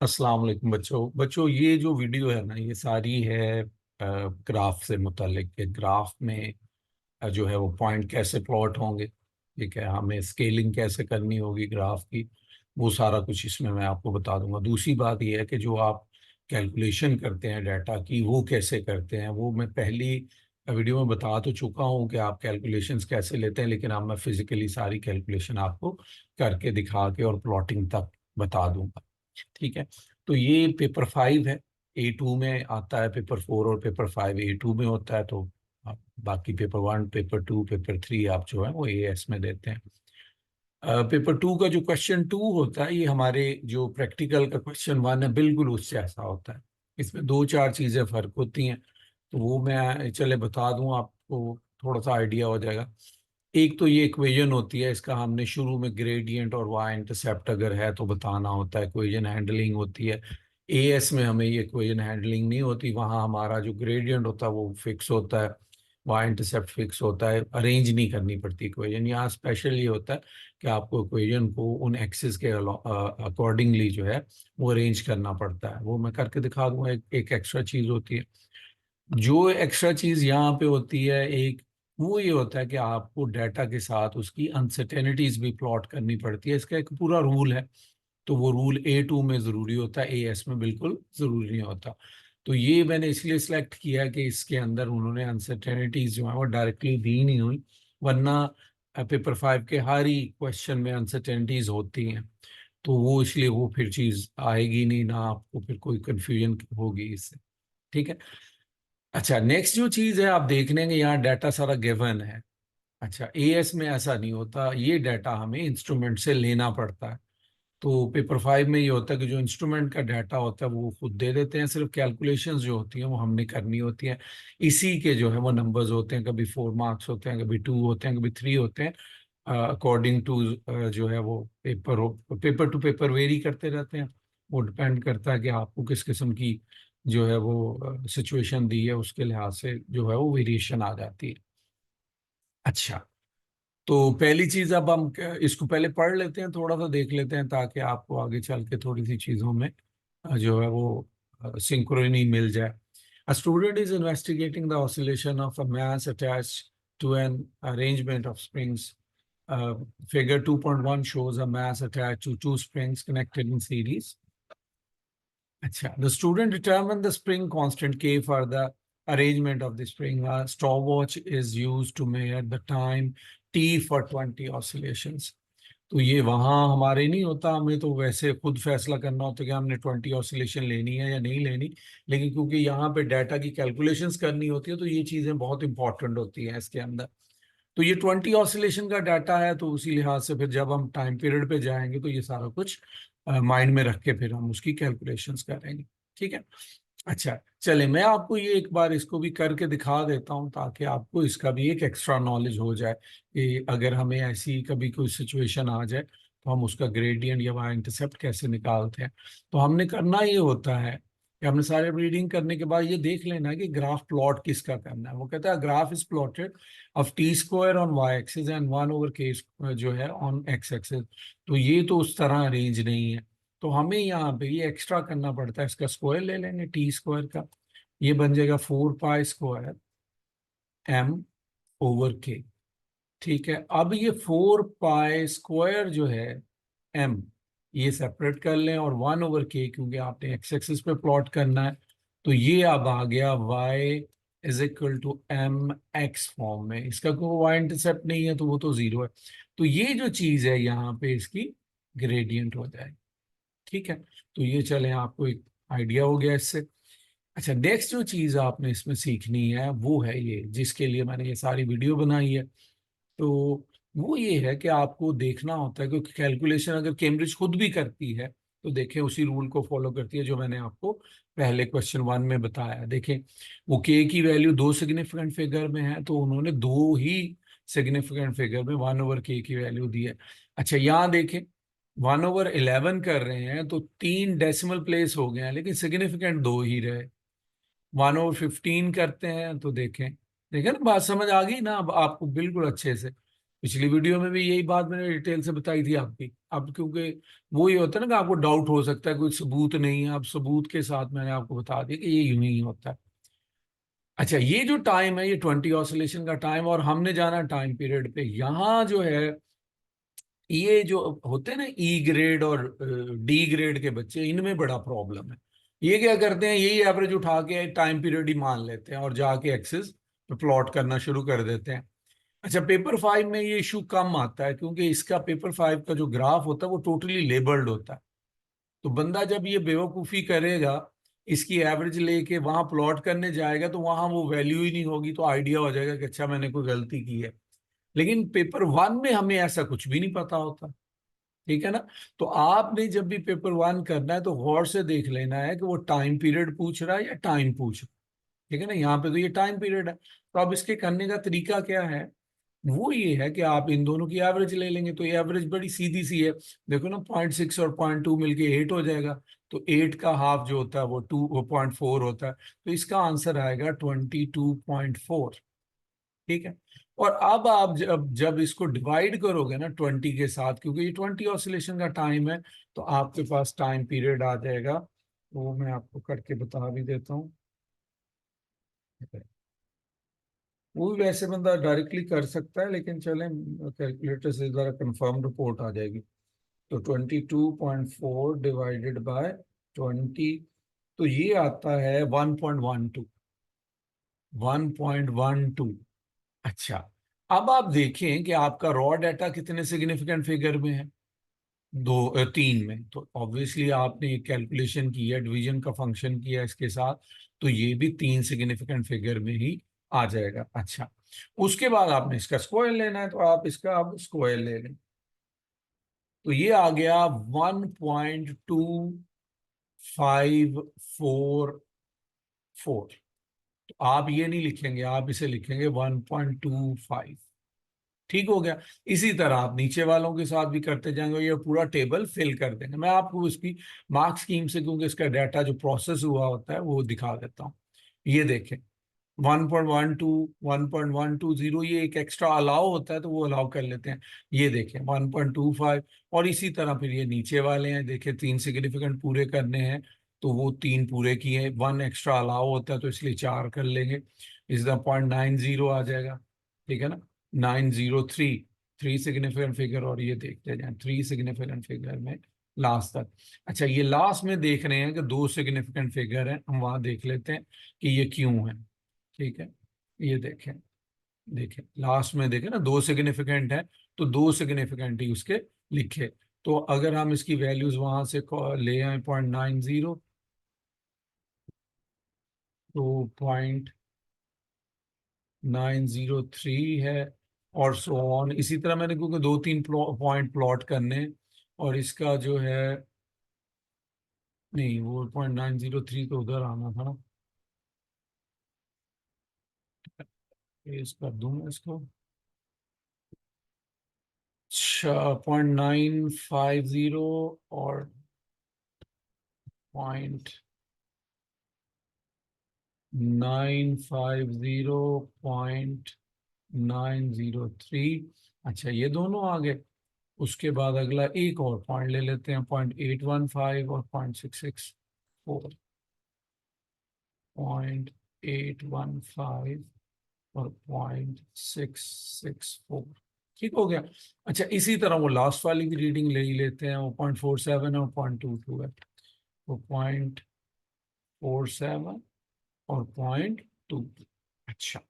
अस्सलाम वालेकुम बच्चों ये जो वीडियो है ना ये सारी है ग्राफ से मुतालिक के ग्राफ में जो है वो पॉइंट कैसे प्लॉट होंगे। ठीक है, हमें स्केलिंग कैसे करनी होगी ग्राफ की, वो सारा कुछ इसमें मैं आपको बता दूंगा। दूसरी बात ये है कि जो आप कैलकुलेशन करते हैं डाटा की वो कैसे करते हैं, वो मैं पहली वीडियो में बता तो चुका हूँ कि आप कैलकुलेशंस कैसे लेते हैं, लेकिन अब मैं फिजिकली सारी कैलकुलेशन आपको करके दिखा के और प्लॉटिंग तक बता दूंगा। ठीक है, तो ये पेपर 5 है, A2 में आता है। पेपर 4 और पेपर 5 A2 में होता है, तो आप बाकी पेपर 1 पेपर 2 पेपर 3 आप जो है वो AS में देते हैं। पेपर 2 का जो क्वेश्चन 2 होता है ये हमारे जो प्रैक्टिकल का क्वेश्चन 1 है बिल्कुल उससे ऐसा होता है। इसमें दो चार चीजें फर्क होती हैं, तो वो मैं चले बता दूं आपको, थोड़ा सा आइडिया हो जाएगा। एक तो ये इक्वेशन होती है, इसका हमने शुरू में ग्रेडियंट और वाई इंटरसेप्ट अगर है तो बताना होता है, इक्वेशन हैंडलिंग होती है। AS में हमें ये इक्वेशन हैंडलिंग नहीं होती, वहाँ हमारा जो ग्रेडियंट होता है वो फिक्स होता है, वाई इंटरसेप्ट फिक्स होता है, अरेंज नहीं करनी पड़ती इक्वेशन। यहाँ स्पेशल ये होता है कि आपको इक्वेशन को उन एक्सिस के अकॉर्डिंगली जो है वो अरेंज करना पड़ता है। वो मैं करके दिखा दूंगा। एक एक्स्ट्रा चीज होती है, जो एक्स्ट्रा चीज यहाँ पे होती है एक, वो ये होता है कि आपको डाटा के साथ उसकी अनसर्टेनिटीज भी प्लॉट करनी पड़ती है। इसका एक पूरा रूल है, तो वो रूल A2 में जरूरी होता है, AS में बिल्कुल जरूरी नहीं होता। तो ये मैंने इसलिए सिलेक्ट किया कि इसके अंदर उन्होंने अनसर्टेनिटीज जो है वो डायरेक्टली दी नहीं हुई, वरना पेपर 5 के हर ही क्वेश्चन में अनसर्टेनिटीज होती हैं, तो वो इसलिए वो फिर चीज आएगी नहीं ना, आपको फिर कोई कंफ्यूजन होगी इससे। ठीक है, अच्छा नेक्स्ट जो चीज है आप देख लेंगे यहाँ डाटा सारा गिवन है। अच्छा AS में ऐसा नहीं होता, ये डाटा हमें इंस्ट्रूमेंट से लेना पड़ता है। तो पेपर 5 में ये होता है कि जो इंस्ट्रूमेंट का डाटा होता है वो खुद दे देते हैं, सिर्फ कैलकुलेशंस जो होती हैं वो हमने करनी होती हैं। इसी के जो है वो नंबर्स होते हैं, कभी 4 मार्क्स होते हैं, कभी 2 होते हैं, कभी 3 होते हैं, अकॉर्डिंग टू जो है वो पेपर टू पेपर वेरी करते रहते हैं। वो डिपेंड करता है कि आपको किस किस्म की जो है वो सिचुएशन दी है, उसके लिहाज से जो है वो वेरिएशन आ जाती है। अच्छा, तो पहली चीज अब हम इसको पहले पढ़ लेते हैं, थोड़ा सा देख लेते हैं, ताकि आपको आगे चल के थोड़ी सी चीजों में जो है वो सिंक्रोनी मिल जाए। A student is investigating the oscillation of a mass attached to an arrangement of springs. Uh, Figure 2.1 shows a mass attached to two springs connected in series. अच्छा, the student determined the spring constant K for the arrangement of the spring. A stopwatch is used to measure the time T for 20 oscillations. तो ये वहाँ हमारे नहीं होता, हमें तो वैसे खुद फैसला करना होता है कि हमने 20 ऑसिलेशन लेनी है या नहीं लेनी। लेकिन क्योंकि यहाँ पे डाटा की कैलकुलेशंस करनी होती है, तो ये चीज़ें बहुत इंपॉर्टेंट होती हैं इसके अंदर। तो ये 20 ऑसिलेशन का डाटा है, तो उसी लिहाज से फिर जब हम टाइम पीरियड पे जाएंगे तो ये सारा कुछ माइंड में रख के फिर हम उसकी कैलकुलेशंस करेंगे। ठीक है, अच्छा चले मैं आपको ये एक बार इसको भी करके दिखा देता हूँ, ताकि आपको इसका भी एक एक्स्ट्रा नॉलेज हो जाए कि अगर हमें ऐसी कभी कोई सिचुएशन आ जाए तो हम उसका ग्रेडियंट या वहाँ इंटरसेप्ट कैसे निकालते हैं। तो हमने करना ये होता है कि हमने सारे रीडिंग करने के बाद ये देख लेना है कि ग्राफ प्लॉट किसका करना है। वो कहता है graph is plotted of T² on Y axis and 1/K जो है ऑन X एक्सिस। तो ये तो उस तरह रेंज नहीं है, तो हमें यहाँ पे ये एक्स्ट्रा करना पड़ता है, इसका स्क्वायर ले लेंगे T² का। ये बन जाएगा 4π² M/K। ठीक है, अब ये 4π² जो है M, ये सेपरेट कर लें, और 1/K क्योंकि आपने एक्स एक्सिस पे प्लॉट करना है, तो ये अब आ गया y = mx फॉर्म में। इसका कोई वाई इंटरसेप्ट नहीं है तो वो तो 0 है, तो ये जो चीज है यहाँ पे इसकी ग्रेडियंट हो जाएगी। ठीक है, तो ये चले आपको एक आइडिया हो गया इससे। अच्छा नेक्स्ट जो चीज आपने इसमें सीखनी है वो है ये, जिसके लिए मैंने ये सारी वीडियो बनाई है। तो वो ये है कि आपको देखना होता है, क्योंकि कैलकुलेशन अगर कैम्ब्रिज खुद भी करती है तो देखें उसी रूल को फॉलो करती है जो मैंने आपको पहले क्वेश्चन 1 में बताया। देखें वो K की वैल्यू दो सिग्निफिकेंट फिगर में है, तो उन्होंने दो ही सिग्निफिकेंट फिगर में 1/K की वैल्यू दी है। अच्छा यहाँ देखें 1/11 कर रहे हैं तो 3 डेसिमल प्लेस हो गए हैं, लेकिन सिग्निफिकेंट दो ही रहे। 1/15 करते हैं तो देखें, देखें ना, बात समझ आ गई ना अब आपको बिल्कुल अच्छे से। पिछली वीडियो में भी यही बात मैंने डिटेल से बताई थी आपकी। अब क्योंकि वो ये होता है ना कि आपको डाउट हो सकता है, कोई सबूत नहीं है, अब सबूत के साथ मैंने आपको बता दिया कि ये यूं ही होता है। अच्छा, ये जो टाइम है, ये 20 ऑसिलेशन का टाइम, और हमने जाना टाइम पीरियड पे। यहाँ जो है, ये जो होते हैं ना ई ग्रेड और डी ग्रेड के बच्चे, इनमें बड़ा प्रॉब्लम है। ये क्या करते हैं, यही एवरेज उठा के टाइम पीरियड ही मान लेते हैं और जाके एक्सेस पे प्लॉट करना शुरू कर देते हैं। अच्छा, पेपर 5 में ये इशू कम आता है, क्योंकि इसका पेपर 5 का जो ग्राफ होता है वो टोटली लेबल्ड होता है। तो बंदा जब ये बेवकूफ़ी करेगा, इसकी एवरेज लेके वहां प्लॉट करने जाएगा, तो वहां वो वैल्यू ही नहीं होगी, तो आइडिया हो जाएगा कि अच्छा मैंने कोई गलती की है। लेकिन पेपर 1 में हमें ऐसा कुछ भी नहीं पता होता। ठीक है ना? तो आपने जब भी पेपर 1 करना है तो गौर से देख लेना है कि वो टाइम पीरियड पूछ रहा है या टाइम पूछ रहा है। ठीक है ना? यहाँ पे तो ये टाइम पीरियड है, तो अब इसके करने का तरीका क्या है? वो ये है कि आप इन दोनों की एवरेज ले लेंगे। तो ये एवरेज बड़ी सीधी सी है। देखो ना, 0.6 और 0.2 मिलके 8 हो जाएगा। तो 8 का हाफ जो होता है वो 0.4 होता है। तो इसका आंसर आएगा 22.4। ठीक है। और अब आप जब इसको डिवाइड करोगे ना 20 के साथ, क्योंकि ये 20 ऑसिलेशन का टाइम है, तो आपके पास टाइम पीरियड आ जाएगा। वो मैं आपको करके बता भी देता हूँ। वो भी वैसे बंदा डायरेक्टली कर सकता है, लेकिन चलें, कैलकुलेटर से ज़रा कंफर्म रिपोर्ट आ जाएगी। तो 22.4 डिवाइडेड बाय 20, तो ये आता है 1.12। 1.12। अच्छा, अब आप देखें कि आपका रॉ डाटा कितने सिग्निफिकेंट फिगर में है। 3 में। तो ऑब्वियसली आपने एक कैलकुलेशन की है, डिवीजन का फंक्शन किया है इसके साथ, तो ये भी 3 सिग्निफिकेंट फिगर में ही आ जाएगा। अच्छा, उसके बाद आपने इसका स्क्वायर लेना है, तो आप इसका अब स्क्वायर ले लें। तो ये आ गया 1.2544। तो आप ये नहीं लिखेंगे, आप इसे लिखेंगे 1.25। ठीक हो गया। इसी तरह आप नीचे वालों के साथ भी करते जाएंगे, ये पूरा टेबल फिल कर देंगे। मैं आपको इसकी मार्क स्कीम से, क्योंकि इसका डाटा जो प्रोसेस हुआ होता है वो दिखा देता हूँ। ये देखें, 1.12, 1.120, ये एक एक्स्ट्रा अलाउ होता है तो वो अलाउ कर लेते हैं। ये देखें 1.25। और इसी तरह फिर ये नीचे वाले हैं, देखें 3 सिग्निफिकेंट पूरे करने हैं, तो वो 3 पूरे किए। 1 एक्स्ट्रा अलाउ होता है तो इसलिए 4 कर लेंगे। इस द 0.90 आ जाएगा। ठीक है ना? 903, 3 सिग्निफिकेंट फिगर। और ये देखते जाए 3 सिग्निफिकेंट फिगर में लास्ट तक। अच्छा, ये लास्ट में देख रहे हैं कि 2 सिग्निफिकेंट फिगर है, हम वहां देख लेते हैं कि ये क्यों है। ठीक है, ये देखें, देखें लास्ट में देखें ना, 2 सिग्निफिकेंट है, तो 2 सिग्निफिकेंट ही उसके लिखे। तो अगर हम इसकी वैल्यूज वहां से ले आए 0.90, तो 0.903 है, और सो ऑन इसी तरह। मैंने क्योंकि 2-3 पॉइंट प्लॉट करने, और इसका जो है, नहीं वो 0.903 तो उधर आना था ना। इस कर दूं मैं इसको। अच्छा, 0.950 और 0.950.903। अच्छा, ये दोनों आ गए। उसके बाद अगला एक और पॉइंट ले लेते हैं, 0.815 और 0.664। 0.815 और 0.664। ठीक हो गया। अच्छा, इसी तरह वो लास्ट वाली भी रीडिंग ले ही लेते हैं। वो 0.47 और 0.22 है। वो 0.47 और 0.2। अच्छा,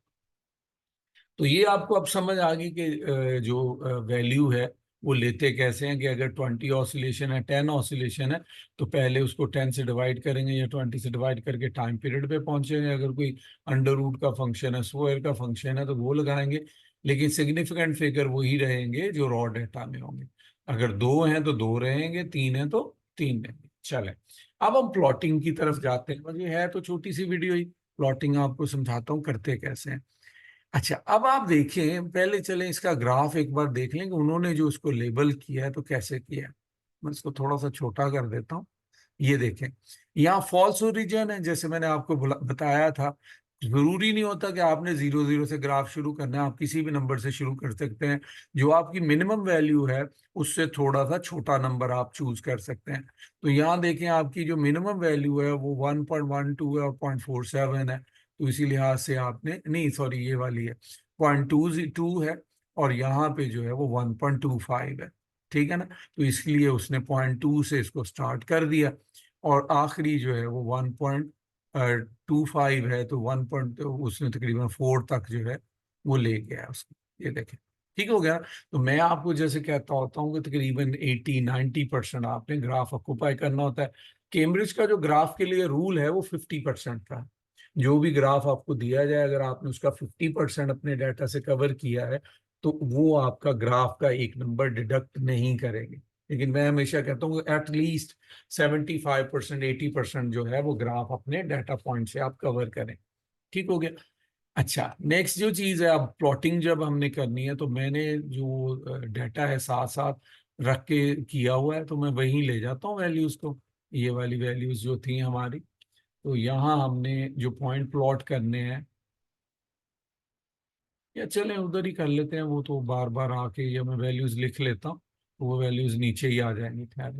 तो ये आपको अब समझ आ गई कि जो वैल्यू है वो लेते कैसे हैं। कि अगर 20 ऑसिलेशन है, 10 ऑसिलेशन है, तो पहले उसको 10 से डिवाइड करेंगे या 20 से डिवाइड करके टाइम पीरियड पे पहुंचेंगे। अगर कोई अंडर रूट का फंक्शन है, स्क्वायर का फंक्शन है, तो वो लगाएंगे। लेकिन सिग्निफिकेंट फिगर वही रहेंगे जो रॉ डेटा में होंगे। अगर 2 हैं तो 2 रहेंगे, 3 है तो 3 रहेंगे। चले, अब हम प्लॉटिंग की तरफ जाते हैं। मुझे है तो छोटी सी वीडियो ही, प्लॉटिंग आपको समझाता हूँ करते कैसे हैं। अच्छा, अब आप देखें, पहले चलें इसका ग्राफ एक बार देख लें कि उन्होंने जो उसको लेबल किया है तो कैसे किया है। मैं इसको थोड़ा सा छोटा कर देता हूँ। ये देखें, यहाँ फॉल्स ओरिजिन है, जैसे मैंने आपको बताया था। जरूरी नहीं होता कि आपने 0 0 से ग्राफ शुरू करना है, आप किसी भी नंबर से शुरू कर सकते हैं। जो आपकी मिनिमम वैल्यू है उससे थोड़ा सा छोटा नंबर आप चूज कर सकते हैं। तो यहाँ देखें, आपकी जो मिनिमम वैल्यू है वो 1.12 है और 0.47 है। तो इसी लिहाज से आपने, नहीं सॉरी ये वाली है 0.22 है, और यहाँ पे जो है वो 1.25 है। ठीक है ना। तो इसलिए उसने 0.2 से इसको स्टार्ट कर दिया, और आखिरी जो है वो 1.25 है। तो 1 उसने तकरीबन 4 तक जो है वो ले गया उसको। ये देखें, ठीक हो गया। तो मैं आपको जैसे कहता होता हूँ कि तकरीबन 80-90% आपने ग्राफ ऑक्यूपाई करना होता है। कैम्ब्रिज का जो ग्राफ के लिए रूल है वो 50% का है। जो भी ग्राफ आपको दिया जाए, अगर आपने उसका 50% अपने डाटा से कवर किया है तो वो आपका ग्राफ का एक नंबर डिडक्ट नहीं करेंगे। लेकिन मैं हमेशा कहता हूँ एटलीस्ट 75% 80% जो है वो ग्राफ अपने डाटा पॉइंट से आप कवर करें। ठीक हो गया। अच्छा, नेक्स्ट जो चीज है, अब प्लॉटिंग जब हमने करनी है तो मैंने जो डाटा है साथ साथ रख के किया हुआ है, तो मैं वहीं ले जाता हूँ वैल्यूज को। ये वाली वैल्यूज जो थी हमारी, तो यहाँ हमने जो पॉइंट प्लॉट करने हैं, या चलें उधर ही कर लेते हैं, वो तो बार बार आके, या मैं वैल्यूज लिख लेता हूँ तो वो वैल्यूज नीचे ही आ जाएंगी। खैर,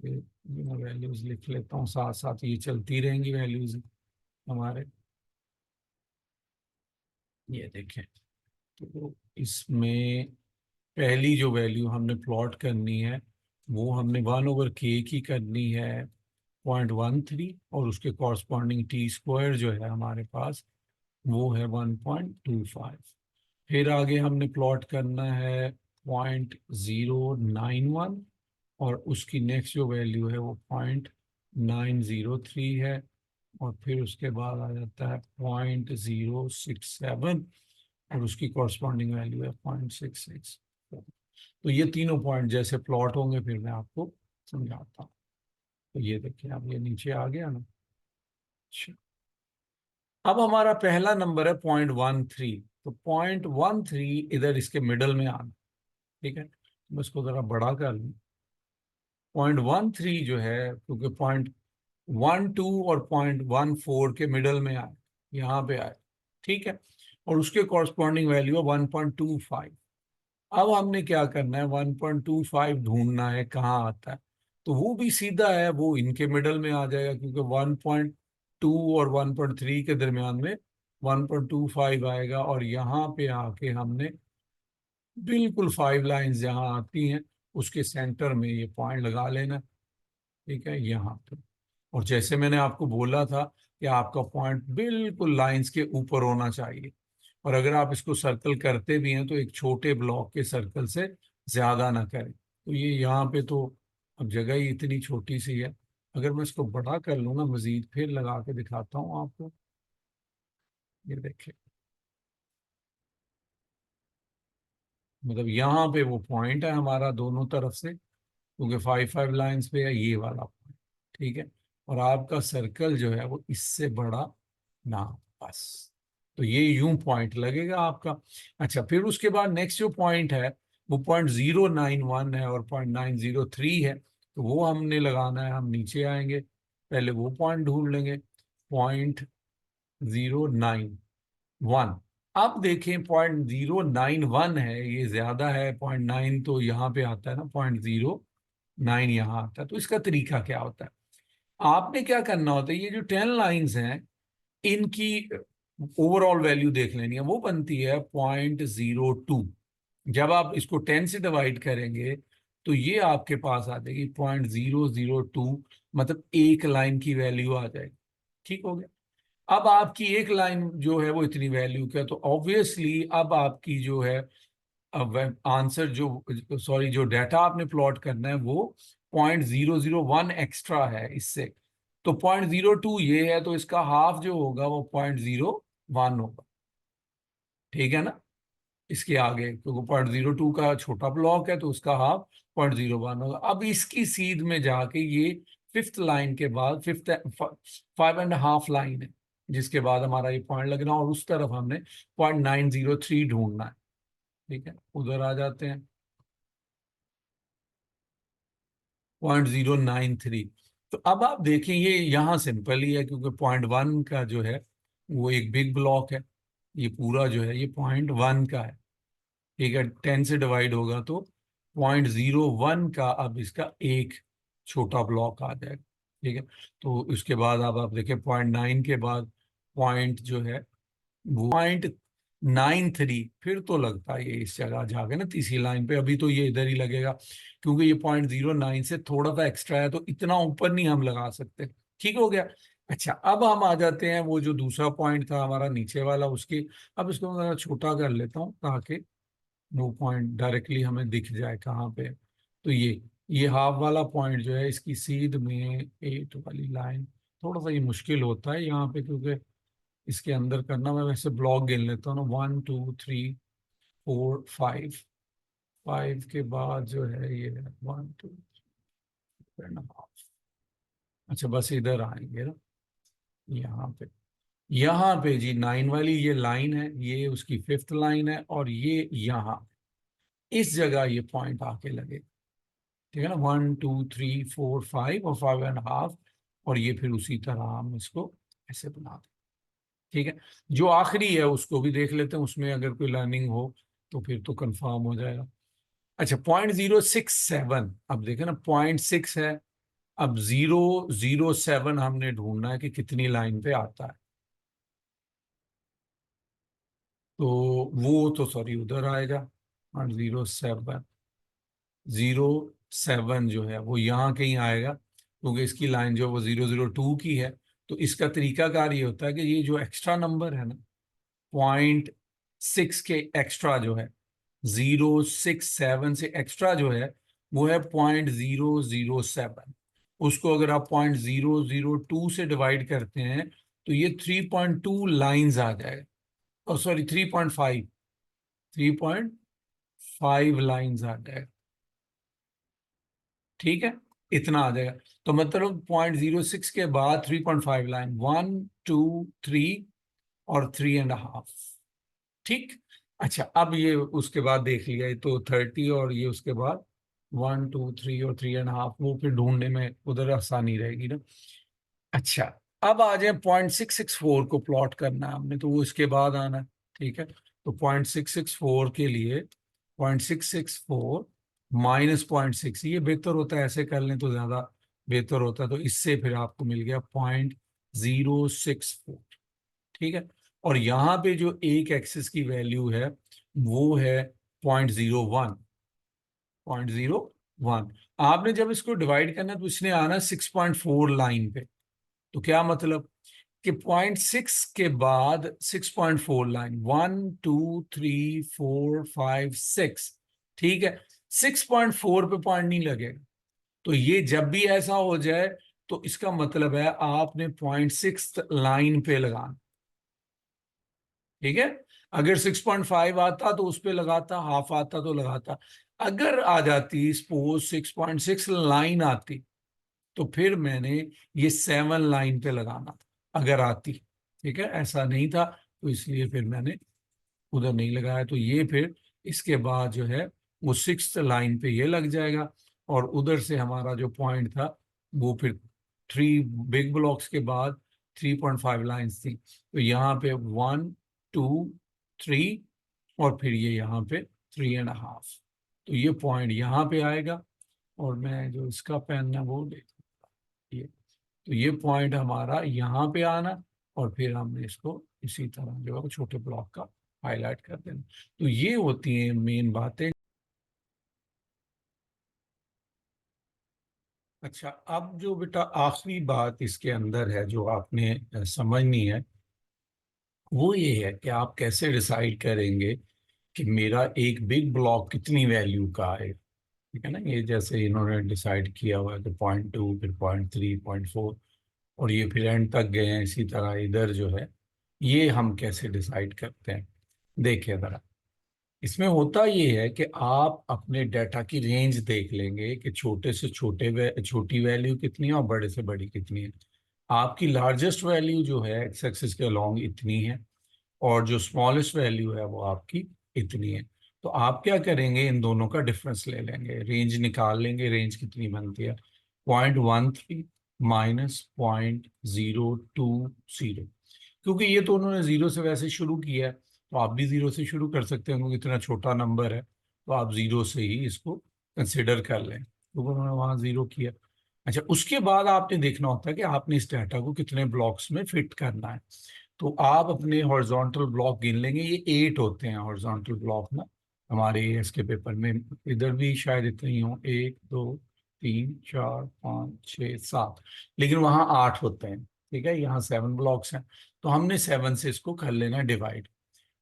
ये मैं वैल्यूज लिख लेता हूँ, साथ साथ ये चलती रहेंगी वैल्यूज हमारे। ये देखें, तो इसमें पहली जो वैल्यू हमने प्लॉट करनी है वो हमने 1/k की करनी है 0.13, और उसके कॉरस्पॉन्डिंग टी स्क्वायर जो है हमारे पास वो है 1.25। फिर आगे हमने प्लॉट करना है 0.091, और उसकी नेक्स्ट जो वैल्यू है वो 0.903 है। और फिर उसके बाद आ जाता है 0.067, और उसकी कॉरस्पॉन्डिंग वैल्यू है 0.664। तो ये तीनों पॉइंट जैसे प्लॉट होंगे फिर मैं आपको समझाता हूँ। तो ये देखिए, अब ये नीचे आ गया ना। अच्छा, अब हमारा पहला नंबर है 0.13। तो 0.13 इधर इसके मिडल में आना। ठीक है, मैं इसको जरा बड़ा कर लूँ। 0.13 जो है, क्योंकि 0.12 और 0.14 के मिडल में आए, यहाँ पे आए। ठीक है, और उसके कॉरस्पॉन्डिंग वैल्यू है 1.25। अब हमने क्या करना है, 1.25 ढूंढना है कहाँ आता है। तो वो भी सीधा है, वो इनके मिडल में आ जाएगा, क्योंकि 1.2 और 1.3 के दरमियान में 1.25 आएगा। और यहाँ पे आके हमने बिल्कुल 5 लाइंस जहाँ आती हैं उसके सेंटर में ये पॉइंट लगा लेना। ठीक है, यहाँ पे। और जैसे मैंने आपको बोला था कि आपका पॉइंट बिल्कुल लाइंस के ऊपर होना चाहिए, और अगर आप इसको सर्कल करते भी हैं तो एक छोटे ब्लॉक के सर्कल से ज्यादा ना करें। तो ये यहाँ पे तो अब जगह ही इतनी छोटी सी है। अगर मैं इसको बड़ा कर लूँ ना मजीद, फिर लगा के दिखाता हूँ आपको। ये देखिए, मतलब यहाँ पे वो पॉइंट है हमारा दोनों तरफ से, क्योंकि 5 5 लाइंस पे है ये वाला पॉइंट। ठीक है, और आपका सर्कल जो है वो इससे बड़ा ना हो, बस। तो ये यूं पॉइंट लगेगा आपका। अच्छा, फिर उसके बाद नेक्स्ट जो पॉइंट है वो 0.091 है और 0.903 है। तो वो हमने लगाना है, हम नीचे आएंगे, पहले वो पॉइंट ढूंढ लेंगे। 0.091। अब देखें, 0.091 है, ये ज्यादा है। 0.9 तो यहाँ पे आता है ना, 0.09 यहाँ आता है। तो इसका तरीका क्या होता है, आपने क्या करना होता है, ये जो 10 लाइंस हैं इनकी ओवरऑल वैल्यू देख लेनी है। वो बनती है 0.02। जब आप इसको 10 से डिवाइड करेंगे तो ये आपके पास आ जाएगी 0.002, मतलब एक लाइन की वैल्यू आ जाएगी। ठीक हो गया। अब आपकी एक लाइन जो है वो इतनी वैल्यू का, तो ऑब्वियसली अब आपकी जो है, अब आंसर जो, सॉरी, जो डाटा आपने प्लॉट करना है वो 0.001 एक्स्ट्रा है इससे। तो 0.02 ये है, तो इसका हाफ जो होगा वो 0.01 होगा। ठीक है ना। इसके आगे क्योंकि 0.02 का छोटा ब्लॉक है तो उसका हाफ 0.01 होगा। अब इसकी सीध में जाके ये फिफ्थ लाइन के बाद, फिफ्थ 5.5 लाइन है जिसके बाद हमारा ये पॉइंट लगना, और उस तरफ हमने 0.903 ढूंढना है। ठीक है, उधर आ जाते हैं। 0.093। तो अब आप देखें, ये यहाँ सिंपल ही है क्योंकि 0.1 का जो है वो एक बिग ब्लॉक है। ये पूरा जो है ये 0.1 का है। ठीक है, 10 से डिवाइड होगा तो 0.01 का अब इसका एक छोटा ब्लॉक आ जाएगा। ठीक है, तो इसके बाद अब आप देखिए 0.9 के बाद पॉइंट जो है 0.93, फिर तो लगता है ये इस जगह जाके ना तीसरी लाइन पे, अभी तो ये इधर ही लगेगा क्योंकि ये 0.09 से थोड़ा सा एक्स्ट्रा है, तो इतना ऊपर नहीं हम लगा सकते। ठीक हो गया। अच्छा, अब हम आ जाते हैं वो जो दूसरा पॉइंट था हमारा नीचे वाला, उसकी अब इसको मैं छोटा कर लेता हूँ ताकि वो पॉइंट डायरेक्टली हमें दिख जाए कहाँ पे। तो ये हाफ वाला पॉइंट जो है इसकी सीध में 8 वाली लाइन, थोड़ा सा ये मुश्किल होता है यहाँ पे क्योंकि इसके अंदर करना। मैं वैसे ब्लॉक गिन लेता हूँ ना, 1 2 3 4 5। 5 के बाद जो है ये 1 2 3 4 अच्छा, बस इधर आएंगे ना, यहाँ पे जी 9 वाली ये लाइन है, ये उसकी फिफ्थ लाइन है, और ये यहाँ इस जगह ये पॉइंट आके लगे। ठीक है ना, 1 2 3 4 5 और 5.5, और ये फिर उसी तरह हम इसको ऐसे बना दें। ठीक है, जो आखिरी है उसको भी देख लेते हैं, उसमें अगर कोई लर्निंग हो तो फिर तो कंफर्म हो जाएगा। अच्छा, 0.067, अब देखें ना 0.6 है। अब 0.07 हमने ढूंढना है कि कितनी लाइन पे आता है। तो वो तो सॉरी उधर आएगा, 0.07 जो है वो यहाँ कहीं आएगा क्योंकि इसकी लाइन जो है वो 0.02 की है। तो इसका तरीकाकार ये होता है कि ये जो एक्स्ट्रा नंबर है ना, 0.6 के एक्स्ट्रा जो है, 0.67 से एक्स्ट्रा जो है वो है 0.007। उसको अगर आप 0.002 से डिवाइड करते हैं तो ये 3.2 लाइंस आ जाएगा। और सॉरी 3.5, 3.5 लाइंस आ जाएगा। ठीक है, इतना आ जाएगा। तो मतलब 0.06 के बाद 3.5 लाइन, 1 2 3 और 3.5। ठीक। अच्छा, अब ये उसके बाद देख लिया, ये तो 30, और ये उसके बाद 1 2 3 और 3.5, वो फिर ढूंढने में उधर आसानी रहेगी ना। अच्छा, अब आ जाए 0.664 को प्लॉट करना है हमने, तो वो इसके बाद आना है। ठीक है, तो 0.664 के लिए 0.664 -0.6, ये बेहतर होता है, ऐसे कर लें तो ज्यादा बेहतर होता है। तो इससे फिर आपको मिल गया 0.064। ठीक है, और यहाँ पे जो एक एक्सिस की वैल्यू है वो है 0.01। 0.01, आपने जब इसको डिवाइड करना तो इसने आना 6.4 लाइन पे। तो क्या मतलब कि 0.6 के बाद 6.4 लाइन, 1 2 3 4 5 6। ठीक है, 6.4 पे पॉइंट नहीं लगेगा। तो ये जब भी ऐसा हो जाए तो इसका मतलब है आपने 0.6 लाइन पे लगाना। ठीक है, अगर 6.5 आता तो उस पे लगाता, हाफ आता तो लगाता। अगर आ जाती सपोज 6.6 लाइन आती तो फिर मैंने ये 7 लाइन पे लगाना था अगर आती। ठीक है, ऐसा नहीं था तो इसलिए फिर मैंने उधर नहीं लगाया। तो ये फिर इसके बाद जो है वो 6th लाइन पे ये लग जाएगा, और उधर से हमारा जो पॉइंट था वो फिर 3 बिग ब्लॉक्स के बाद 3.5 लाइन्स थी। तो यहाँ पे 1 2 3, और फिर ये यहाँ पे 3.5। तो ये पॉइंट यहाँ पे आएगा, और मैं जो इसका पेन है वो ले, ये तो ये पॉइंट हमारा यहाँ पे आना, और फिर हमने इसको इसी तरह जो है वो छोटे ब्लॉक का हाईलाइट कर देना। तो ये होती हैं मेन बातें। अच्छा, अब जो बेटा आखिरी बात इसके अंदर है जो आपने समझनी है, वो ये है कि आप कैसे डिसाइड करेंगे कि मेरा एक बिग ब्लॉक कितनी वैल्यू का है। ठीक है ना, ये जैसे इन्होंने डिसाइड किया हुआ है कि 0.2, फिर 0.3, 0.4, और ये फिर एंड तक गए हैं। इसी तरह इधर जो है ये हम कैसे डिसाइड करते हैं, देखिए जरा। इसमें होता ये है कि आप अपने डाटा की रेंज देख लेंगे कि छोटे से छोटी वैल्यू कितनी है और बड़े से बड़ी कितनी है। आपकी लार्जेस्ट वैल्यू जो है एक्स एक्सिस के अलोंग इतनी है, और जो स्मॉलेस्ट वैल्यू है वो आपकी इतनी है। तो आप क्या करेंगे, इन दोनों का डिफरेंस ले लेंगे, रेंज निकाल लेंगे। रेंज कितनी बनती है, 0.13 -0.020। क्योंकि ये तो उन्होंने जीरो से वैसे शुरू किया है, तो आप भी जीरो से शुरू कर सकते हैं, क्योंकि इतना छोटा नंबर है तो आप जीरो से ही इसको कंसिडर कर लें, तो उन्होंने वहां जीरो किया। अच्छा, उसके बाद आपने देखना होता है कि आपने इस डाटा को कितने ब्लॉक्स में फिट करना है। तो आप अपने हॉरिजॉन्टल ब्लॉक गिन लेंगे, ये 8 होते हैं हॉरिजॉन्टल ब्लॉक ना हमारे इसके पेपर में। इधर भी शायद इतने ही हो, 1 2 3 4 5 6 7, लेकिन वहाँ 8 होते हैं। ठीक है, यहाँ 7 ब्लॉक्स हैं, तो हमने 7 से इसको कर लेना है डिवाइड।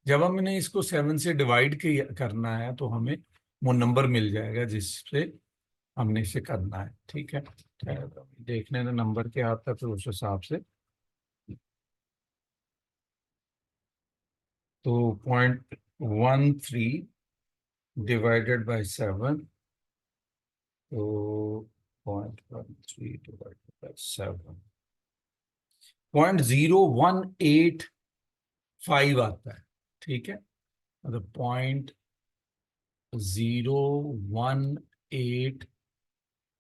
जब हमने इसको 7 से डिवाइड करना है तो हमें वो नंबर मिल जाएगा जिससे हमने इसे करना है। ठीक है, देखने में नंबर क्या आता है तो उस हिसाब से। तो 0.13 डिवाइडेड बाय 7, तो 0.13 डिवाइडेड बाय 7, 0.018 आता है। ठीक है, मतलब 0.018,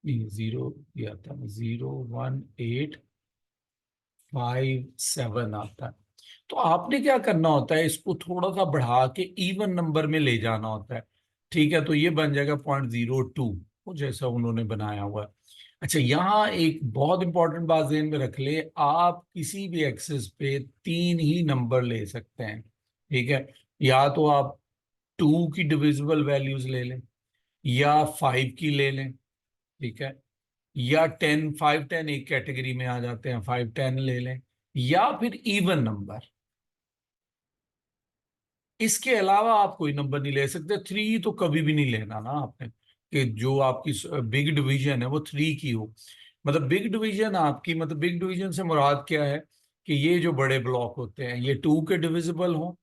नहीं जीरो, ये आता है 0.1857 आता है। तो आपने क्या करना होता है, इसको थोड़ा सा बढ़ा के इवन नंबर में ले जाना होता है। ठीक है, तो ये बन जाएगा 0.02, जैसा उन्होंने बनाया हुआ है। अच्छा, यहाँ एक बहुत इंपॉर्टेंट बात ध्यान में रख ले, आप किसी भी एक्सेस पे 3 ही नंबर ले सकते हैं। ठीक है, या तो आप 2 की डिविजिबल वैल्यूज ले लें, या 5 की ले लें। ठीक है, या 10, 5 10 एक कैटेगरी में आ जाते हैं, 5 10 ले लें, या फिर इवन नंबर। इसके अलावा आप कोई नंबर नहीं ले सकते। 3 तो कभी भी नहीं लेना ना आपने, कि जो आपकी बिग डिवीजन है वो 3 की हो। मतलब बिग डिवीजन आपकी, मतलब बिग डिवीजन से मुराद क्या है, कि ये जो बड़े ब्लॉक होते हैं ये 2 के डिविजिबल हो,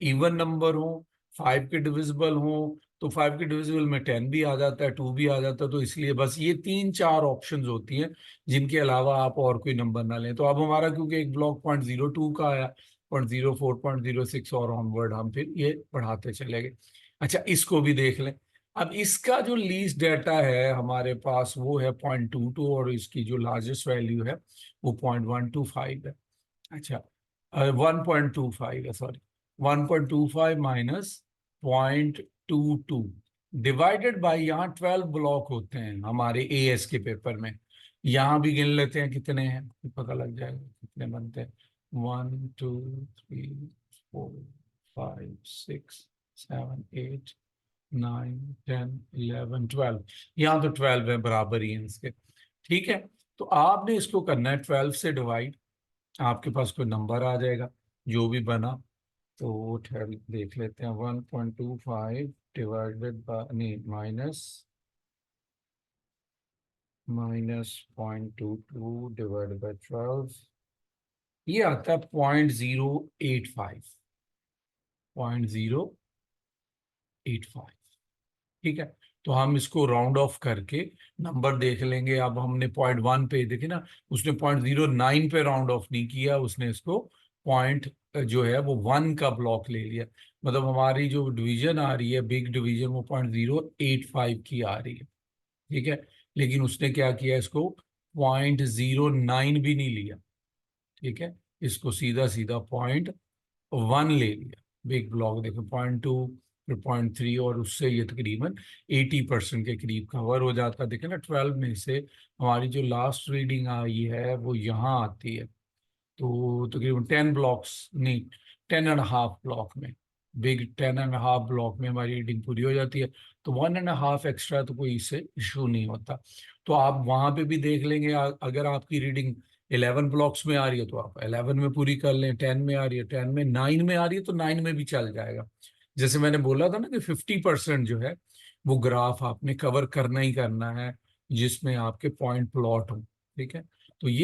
इवन नंबर हो, 5 के डिविजिबल हो। तो 5 के डिविजिबल में 10 भी आ जाता है, 2 भी आ जाता है, तो इसलिए बस ये 3 4 ऑप्शंस होती हैं जिनके अलावा आप और कोई नंबर ना लें। तो अब हमारा क्योंकि एक ब्लॉक 0.02 का आया, 0.04, 0.06 और ऑनवर्ड हम फिर ये बढ़ाते चले गए। अच्छा, इसको भी देख लें। अब इसका जो लीस्ट डाटा है हमारे पास वो है 0.22, और इसकी जो लार्जेस्ट वैल्यू है वो 0.125 है। अच्छा, 1.25 है, सॉरी, 1.25 माइनस 0.22 डिवाइडेड बाई, यहाँ 12 ब्लॉक होते हैं हमारे एएस के पेपर में। यहाँ भी गिन लेते हैं कितने हैं, पता लग जाएगा कितने बनते हैं। 1 2 3 4 5 6 7 8 9 10 11 12, यहाँ तो 12 है, बराबर ही है इसके। ठीक है, तो आपने इसको करना है 12 से डिवाइड, आपके पास कोई नंबर आ जाएगा जो भी बना। तो ठहर देख लेते हैं, 1.25 डिवाइडेड बाय, नहीं, माइनस माइनस 0.22 डिवाइडेड बाय 12, ये आता है 0.085, 0.085। ठीक है, तो हम इसको राउंड ऑफ करके नंबर देख लेंगे। अब हमने 0.1 पे देखे ना, उसने 0.09 पे राउंड ऑफ नहीं किया, उसने इसको पॉइंट जो है वो 1 का ब्लॉक ले लिया। मतलब हमारी जो डिवीजन आ रही है, बिग डिवीजन, वो 0.085 की आ रही है। ठीक है, लेकिन उसने क्या किया, इसको 0.09 भी नहीं लिया। ठीक है, इसको सीधा सीधा 0.1 ले लिया। बिग ब्लॉक देखो 0.2, फिर 0.3, और उससे ये तकरीबन 80% के करीब कवर हो जाता है। देखें ना, 12 में से हमारी जो लास्ट रीडिंग आई है वो यहाँ आती है, तो तकरीबन 10 ब्लॉक्स, नहीं, 10.5 ब्लॉक में, बिग 10.5 ब्लॉक में हमारी रीडिंग पूरी हो जाती है। तो 1.5 एक्स्ट्रा तो कोई इससे इशू नहीं होता। तो आप वहां पे भी देख लेंगे, अगर आपकी रीडिंग 11 ब्लॉक्स में आ रही है तो आप 11 में पूरी कर लें, 10 में आ रही है 10 में, 9 में आ रही है तो 9 में भी चल जाएगा। जैसे मैंने बोला था ना कि 50% जो है वो ग्राफ आपने कवर करना ही करना है जिसमें आपके पॉइंट प्लॉट हो। ठीक है, तो ये